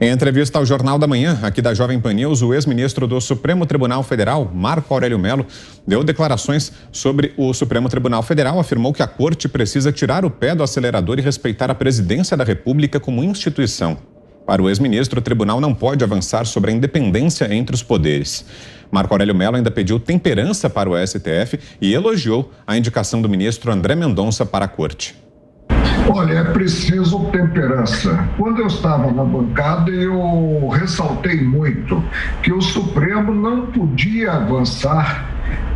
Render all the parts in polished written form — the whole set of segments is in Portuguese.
Em entrevista ao Jornal da Manhã, aqui da Jovem Pan News, o ex-ministro do Supremo Tribunal Federal, Marco Aurélio Mello, deu declarações sobre o Supremo Tribunal Federal, afirmou que a corte precisa tirar o pé do acelerador e respeitar a presidência da República como instituição. Para o ex-ministro, o tribunal não pode avançar sobre a independência entre os poderes. Marco Aurélio Mello ainda pediu temperança para o STF e elogiou a indicação do ministro André Mendonça para a corte. Olha, é preciso temperança. Quando eu estava na bancada, eu ressaltei muito que o Supremo não podia avançar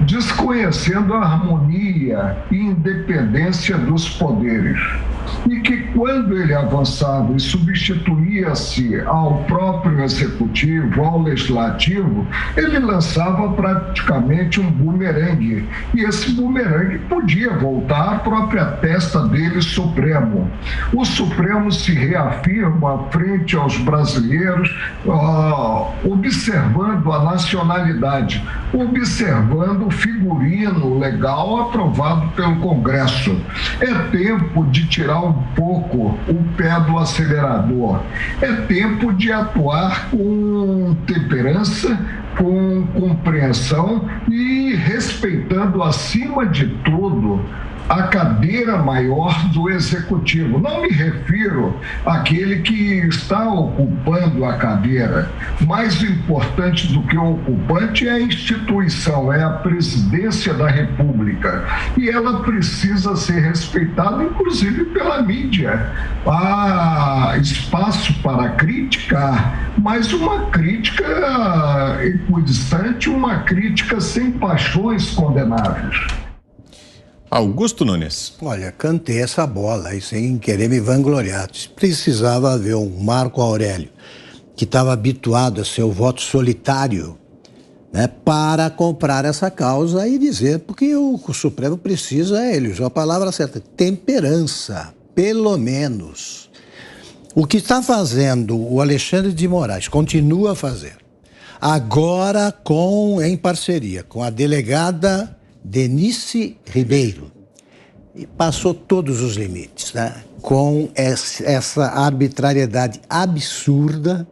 desconhecendo a harmonia e independência dos poderes. E que quando ele avançava e substituía-se ao próprio executivo, ao legislativo, ele lançava praticamente um bumerangue. E esse bumerangue podia voltar à própria testa dele, Supremo. O Supremo se reafirma frente aos brasileiros, observando a nacionalidade, observando o figurino legal aprovado pelo Congresso. É tempo de tirar um pouco o pé do acelerador. É tempo de atuar com temperança, com compreensão e respeitando, acima de tudo, a cadeira maior do executivo. Não me refiro àquele que está ocupando a cadeira. Mais importante do que o ocupante é a instituição, é a presidência da República. E ela precisa ser respeitada, inclusive pela mídia. Há espaço para criticar, mas uma crítica equidistante, uma crítica sem paixões condenáveis. Augusto Nunes. Olha, cantei essa bola aí sem querer me vangloriar. Precisava haver um Marco Aurélio, que estava habituado a ser o voto solitário, né, para comprar essa causa e dizer, porque o Supremo precisa, ele usou a palavra certa, temperança, pelo menos. O que está fazendo o Alexandre de Moraes, continua a fazer, agora em parceria com a delegada Denise Ribeiro, e passou todos os limites, né? Com essa arbitrariedade absurda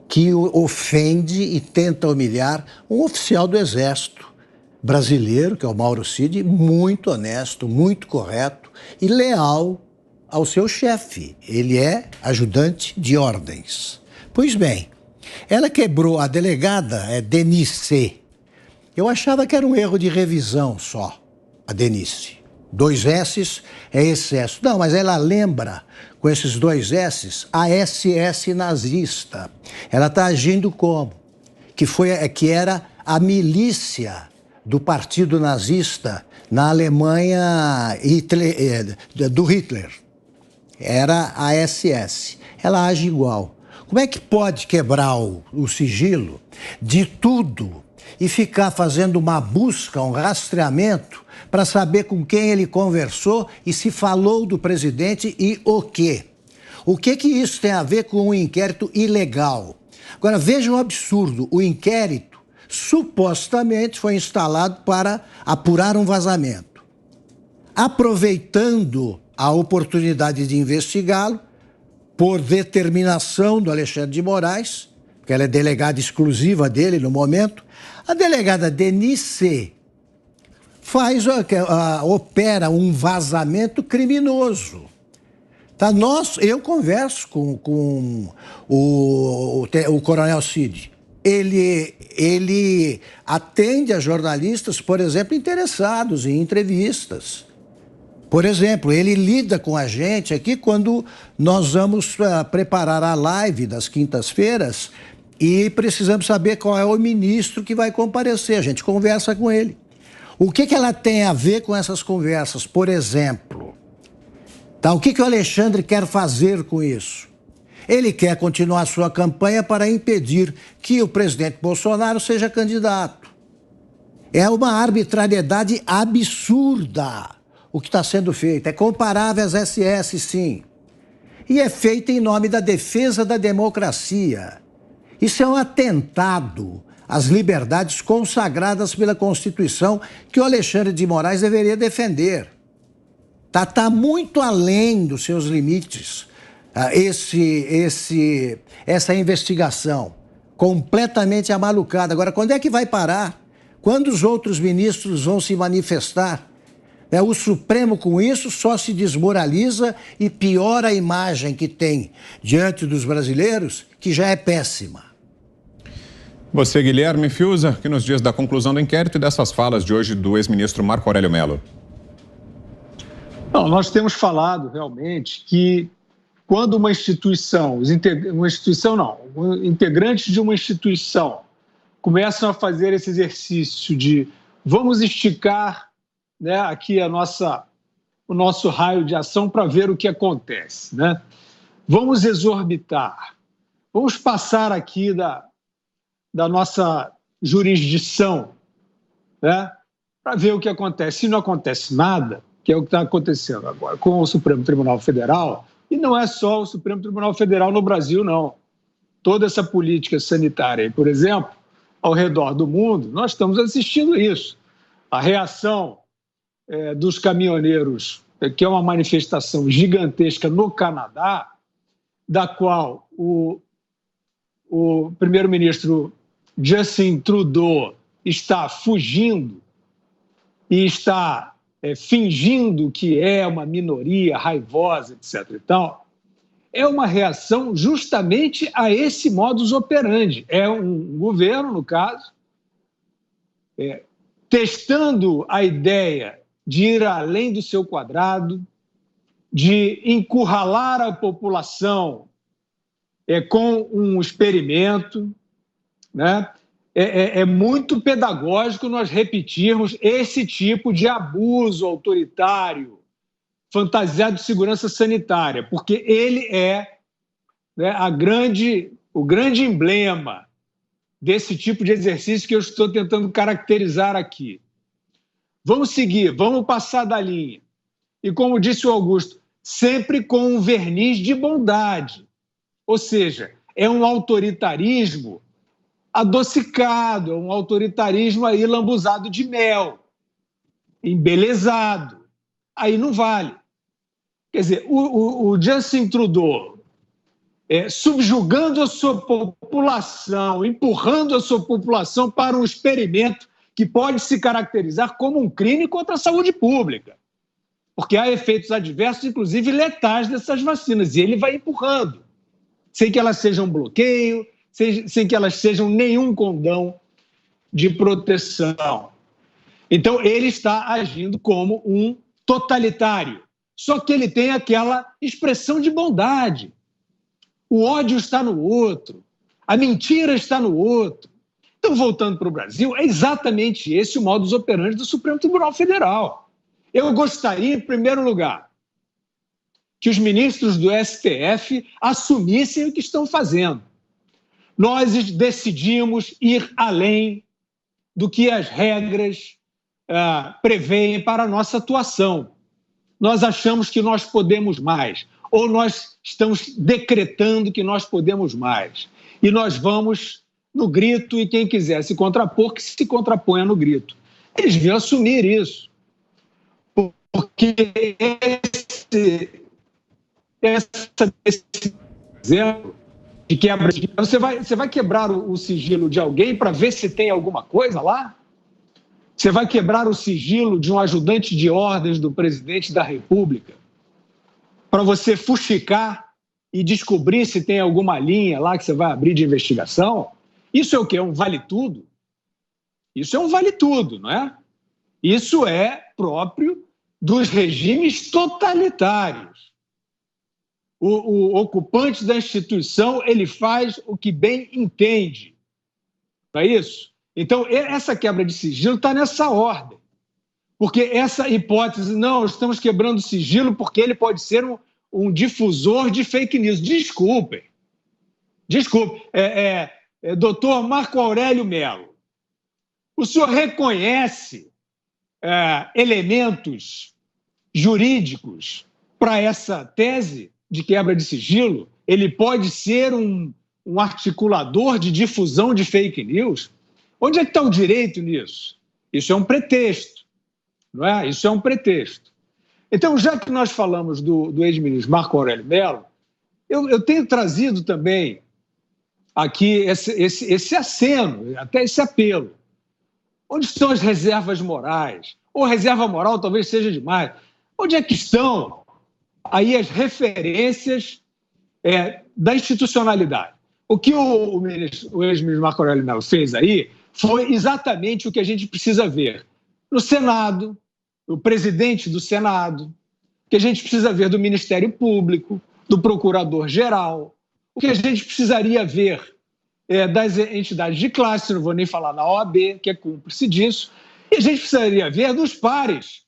que ofende e tenta humilhar um oficial do Exército brasileiro, que é o Mauro Cid, muito honesto, muito correto e leal ao seu chefe. Ele é ajudante de ordens. Pois bem, ela quebrou, a delegada Denise. Eu achava que era um erro de revisão só, a Denise. 2 S's é excesso. Não, mas ela lembra, com esses 2 S's, a SS nazista. Ela está agindo como? Que era a milícia do partido nazista na Alemanha do Hitler. Era a SS. Ela age igual. Como é que pode quebrar o sigilo de tudo e ficar fazendo uma busca, um rastreamento, para saber com quem ele conversou e se falou do presidente e o quê? O que isso tem a ver com um inquérito ilegal? Agora, veja o absurdo. O inquérito supostamente foi instalado para apurar um vazamento. Aproveitando a oportunidade de investigá-lo, por determinação do Alexandre de Moraes, porque ela é delegada exclusiva dele no momento, a delegada Denise opera um vazamento criminoso. Tá? Eu converso com o Coronel Cid. Ele atende a jornalistas, por exemplo, interessados em entrevistas. Por exemplo, ele lida com a gente aqui quando nós vamos preparar a live das quintas-feiras e precisamos saber qual é o ministro que vai comparecer. A gente conversa com ele. O que ela tem a ver com essas conversas? Por exemplo, tá? O que o Alexandre quer fazer com isso? Ele quer continuar sua campanha para impedir que o presidente Bolsonaro seja candidato. É uma arbitrariedade absurda o que está sendo feito. É comparável às SS, sim. E é feito em nome da defesa da democracia. Isso é um atentado às liberdades consagradas pela Constituição que o Alexandre de Moraes deveria defender. Tá muito além dos seus limites essa investigação completamente amalucada. Agora, quando é que vai parar? Quando os outros ministros vão se manifestar? O Supremo, com isso, só se desmoraliza e piora a imagem que tem diante dos brasileiros, que já é péssima. Você, Guilherme Fiuza, que nos dias da conclusão do inquérito e dessas falas de hoje do ex-ministro Marco Aurélio Mello. Não, nós temos falado realmente que quando integrantes de uma instituição começam a fazer esse exercício de vamos esticar, né, aqui o nosso raio de ação para ver o que acontece, né? Vamos exorbitar, vamos passar aqui da nossa jurisdição, né, para ver o que acontece. Se não acontece nada, que é o que está acontecendo agora com o Supremo Tribunal Federal, e não é só o Supremo Tribunal Federal no Brasil, não. Toda essa política sanitária, por exemplo, ao redor do mundo, nós estamos assistindo isso. A reação dos caminhoneiros, que é uma manifestação gigantesca no Canadá, da qual o primeiro-ministro Justin Trudeau está fugindo e está fingindo que é uma minoria raivosa, etc. e tal, é uma reação justamente a esse modus operandi. É um governo, no caso, testando a ideia de ir além do seu quadrado, de encurralar a população com um experimento, né? É muito pedagógico nós repetirmos esse tipo de abuso autoritário, fantasiado de segurança sanitária, porque ele é, né, o grande emblema desse tipo de exercício que eu estou tentando caracterizar aqui. Vamos seguir, vamos passar da linha. E como disse o Augusto, sempre com um verniz de bondade. Ou seja, é um autoritarismo adocicado, é um autoritarismo aí lambuzado de mel, embelezado. Aí não vale. Quer dizer, o Justin Trudeau subjugando a sua população, empurrando a sua população para um experimento que pode se caracterizar como um crime contra a saúde pública, porque há efeitos adversos, inclusive letais, dessas vacinas, e ele vai empurrando, sem que elas sejam bloqueio, sem que elas sejam nenhum condão de proteção. Então, ele está agindo como um totalitário, só que ele tem aquela expressão de bondade. O ódio está no outro, a mentira está no outro. Então, voltando para o Brasil, é exatamente esse o modus operandi do Supremo Tribunal Federal. Eu gostaria, em primeiro lugar, que os ministros do STF assumissem o que estão fazendo. Nós decidimos ir além do que as regras prevêem para a nossa atuação. Nós achamos que nós podemos mais, ou nós estamos decretando que nós podemos mais. E nós vamos no grito, e quem quiser se contrapor, que se contraponha no grito. Eles deviam assumir isso. Porque esse exemplo de quebra de... Você vai quebrar o sigilo de alguém para ver se tem alguma coisa lá? Você vai quebrar o sigilo de um ajudante de ordens do presidente da República para você fuxicar e descobrir se tem alguma linha lá que você vai abrir de investigação? Isso é o quê? É um vale-tudo? Isso é um vale-tudo, não é? Isso é próprio dos regimes totalitários. O ocupante da instituição, ele faz o que bem entende. Não é isso? Então, essa quebra de sigilo está nessa ordem. Porque essa hipótese, não, estamos quebrando o sigilo porque ele pode ser um difusor de fake news. Desculpem. Doutor Marco Aurélio Mello, o senhor reconhece elementos jurídicos para essa tese de quebra de sigilo? Ele pode ser um articulador de difusão de fake news? Onde é que está o direito nisso? Isso é um pretexto, não é? Isso é um pretexto. Então, já que nós falamos do ex-ministro Marco Aurélio Mello, eu tenho trazido também aqui esse aceno, até esse apelo. Onde estão as reservas morais? Ou reserva moral talvez seja demais. Onde é que estão aí as referências da institucionalidade? O que o ex-ministro Marco Aurélio Mello fez aí foi exatamente o que a gente precisa ver no Senado, o presidente do Senado, o que a gente precisa ver do Ministério Público, do Procurador-Geral, o que a gente precisaria ver das entidades de classe, não vou nem falar na OAB, que é cúmplice disso, e a gente precisaria ver dos pares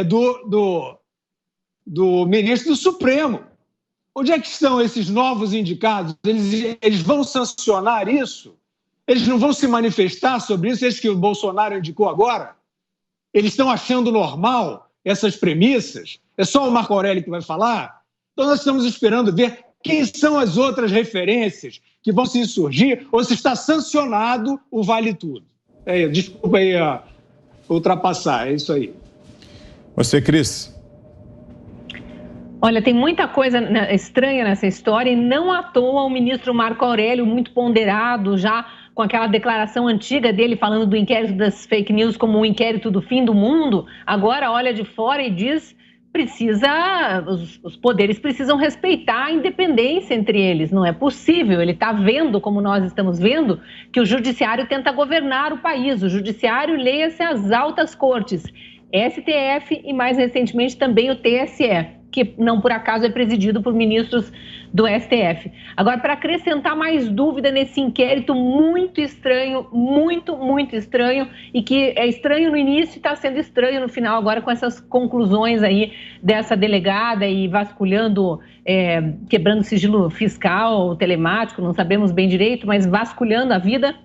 do ministro do Supremo. Onde é que estão esses novos indicados? Eles vão sancionar isso? Eles não vão se manifestar sobre isso? Esse que o Bolsonaro indicou agora? Eles estão achando normal essas premissas? É só o Marco Aurélio que vai falar? Então nós estamos esperando ver quem são as outras referências que vão se insurgir ou se está sancionado o Vale Tudo. Desculpa aí ultrapassar, é isso aí. Você, Cris? Olha, tem muita coisa estranha nessa história e não à toa o ministro Marco Aurélio, muito ponderado, já com aquela declaração antiga dele falando do inquérito das fake news como um inquérito do fim do mundo, agora olha de fora e diz os poderes precisam respeitar a independência entre eles. Não é possível. Ele está vendo, como nós estamos vendo, que o judiciário tenta governar o país. O judiciário, leia-se as altas cortes, STF e, mais recentemente, também o TSE, que não por acaso é presidido por ministros do STF. Agora, para acrescentar mais dúvida nesse inquérito muito estranho, muito estranho, e que é estranho no início e está sendo estranho no final, agora com essas conclusões aí dessa delegada e vasculhando, quebrando sigilo fiscal, telemático, não sabemos bem direito, mas vasculhando a vida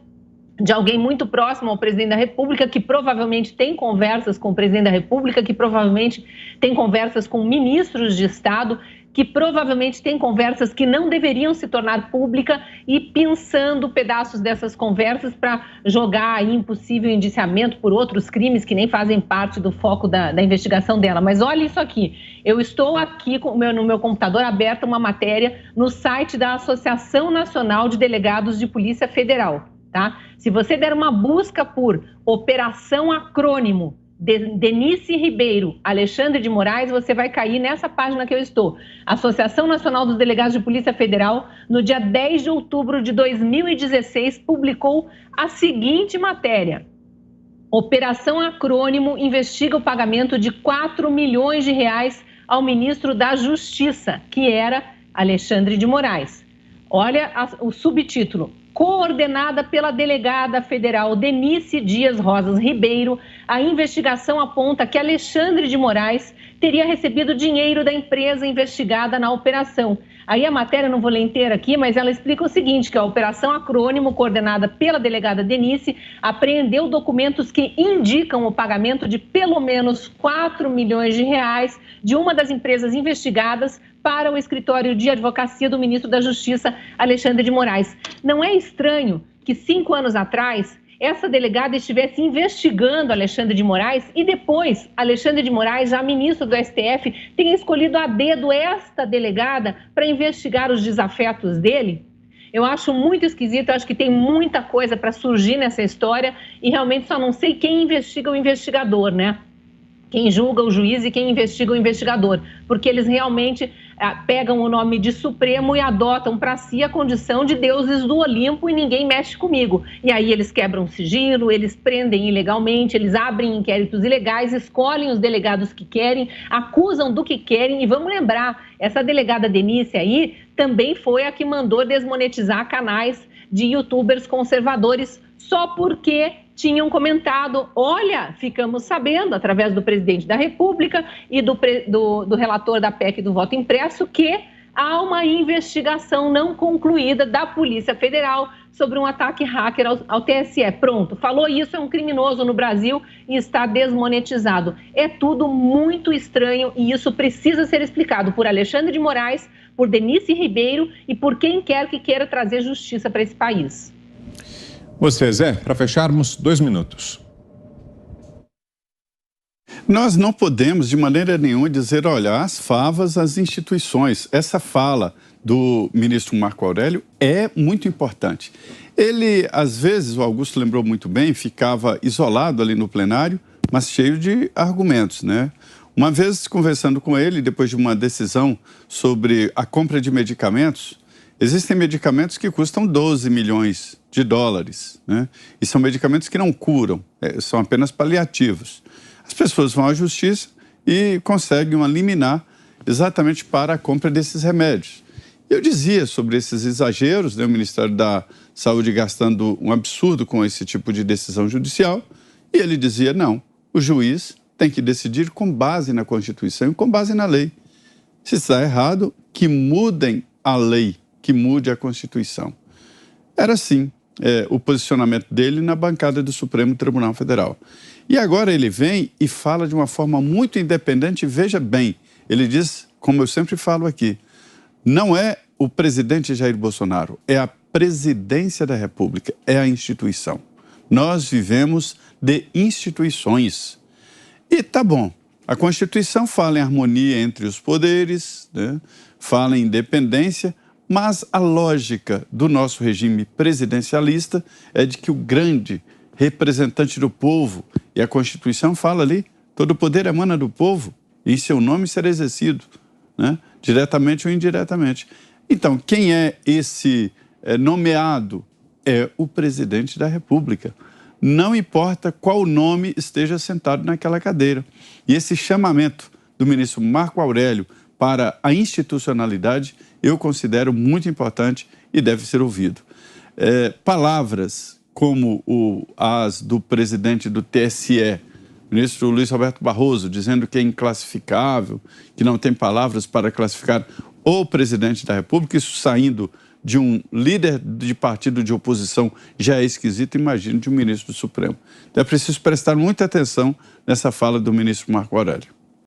de alguém muito próximo ao presidente da República, que provavelmente tem conversas com o presidente da República, que provavelmente tem conversas com ministros de Estado, que provavelmente tem conversas que não deveriam se tornar pública e pensando pedaços dessas conversas para jogar aí impossível indiciamento por outros crimes que nem fazem parte do foco da investigação dela. Mas olha isso aqui, eu estou aqui no meu computador aberta uma matéria no site da Associação Nacional de Delegados de Polícia Federal. Tá? Se você der uma busca por Operação Acrônimo, Denise Ribeiro, Alexandre de Moraes, você vai cair nessa página que eu estou. Associação Nacional dos Delegados de Polícia Federal, no dia 10 de outubro de 2016, publicou a seguinte matéria. Operação Acrônimo investiga o pagamento de 4 milhões de reais ao ministro da Justiça, que era Alexandre de Moraes. Olha o subtítulo. Coordenada pela delegada federal Denise Dias Rosas Ribeiro, a investigação aponta que Alexandre de Moraes teria recebido dinheiro da empresa investigada na operação. Aí a matéria, não vou ler inteira aqui, mas ela explica o seguinte, que a Operação Acrônimo, coordenada pela delegada Denise, apreendeu documentos que indicam o pagamento de pelo menos 4 milhões de reais de uma das empresas investigadas para o escritório de advocacia do ministro da Justiça, Alexandre de Moraes. Não é estranho que 5 anos atrás essa delegada estivesse investigando Alexandre de Moraes e depois Alexandre de Moraes, já ministro do STF, tenha escolhido a dedo esta delegada para investigar os desafetos dele? Eu acho muito esquisito, eu acho que tem muita coisa para surgir nessa história e realmente só não sei quem investiga o investigador, né? Quem julga o juiz e quem investiga o investigador, porque eles realmente pegam o nome de Supremo e adotam para si a condição de deuses do Olimpo e ninguém mexe comigo. E aí eles quebram sigilo, eles prendem ilegalmente, eles abrem inquéritos ilegais, escolhem os delegados que querem, acusam do que querem. E vamos lembrar, essa delegada Denise aí também foi a que mandou desmonetizar canais de youtubers conservadores só porque tinham comentado, olha, ficamos sabendo, através do presidente da República e do relator da PEC do voto impresso, que há uma investigação não concluída da Polícia Federal sobre um ataque hacker ao TSE. Pronto, falou isso, é um criminoso no Brasil e está desmonetizado. É tudo muito estranho e isso precisa ser explicado por Alexandre de Moraes, por Denise Ribeiro e por quem quer que queira trazer justiça para esse país. Você, Zé, para fecharmos, 2 minutos. Nós não podemos, de maneira nenhuma, dizer, olha, as favas, as instituições. Essa fala do ministro Marco Aurélio é muito importante. Ele, às vezes, o Augusto lembrou muito bem, ficava isolado ali no plenário, mas cheio de argumentos, né? Uma vez, conversando com ele, depois de uma decisão sobre a compra de medicamentos, existem medicamentos que custam 12 milhões de dólares, né? E são medicamentos que não curam, são apenas paliativos. As pessoas vão à justiça e conseguem uma liminar exatamente para a compra desses remédios. Eu dizia sobre esses exageros, né, o Ministério da Saúde gastando um absurdo com esse tipo de decisão judicial, e ele dizia, não, o juiz tem que decidir com base na Constituição e com base na lei. Se está errado, que mudem a lei, que mude a Constituição. Era assim o posicionamento dele na bancada do Supremo Tribunal Federal. E agora ele vem e fala de uma forma muito independente, veja bem, ele diz, como eu sempre falo aqui, não é o presidente Jair Bolsonaro, é a presidência da República, é a instituição. Nós vivemos de instituições. E tá bom, a Constituição fala em harmonia entre os poderes, né? Fala em independência, mas a lógica do nosso regime presidencialista é de que o grande representante do povo, e a Constituição fala ali, todo poder emana do povo, e em seu nome será exercido, né? Diretamente ou indiretamente. Então, quem é esse nomeado? É o presidente da República. Não importa qual nome esteja sentado naquela cadeira. E esse chamamento do ministro Marco Aurélio para a institucionalidade, eu considero muito importante e deve ser ouvido. Palavras como as do presidente do TSE, ministro Luiz Roberto Barroso, dizendo que é inclassificável, que não tem palavras para classificar o presidente da República, isso saindo de um líder de partido de oposição já é esquisito, imagine de um ministro do Supremo. Então é preciso prestar muita atenção nessa fala do ministro Marco Aurélio.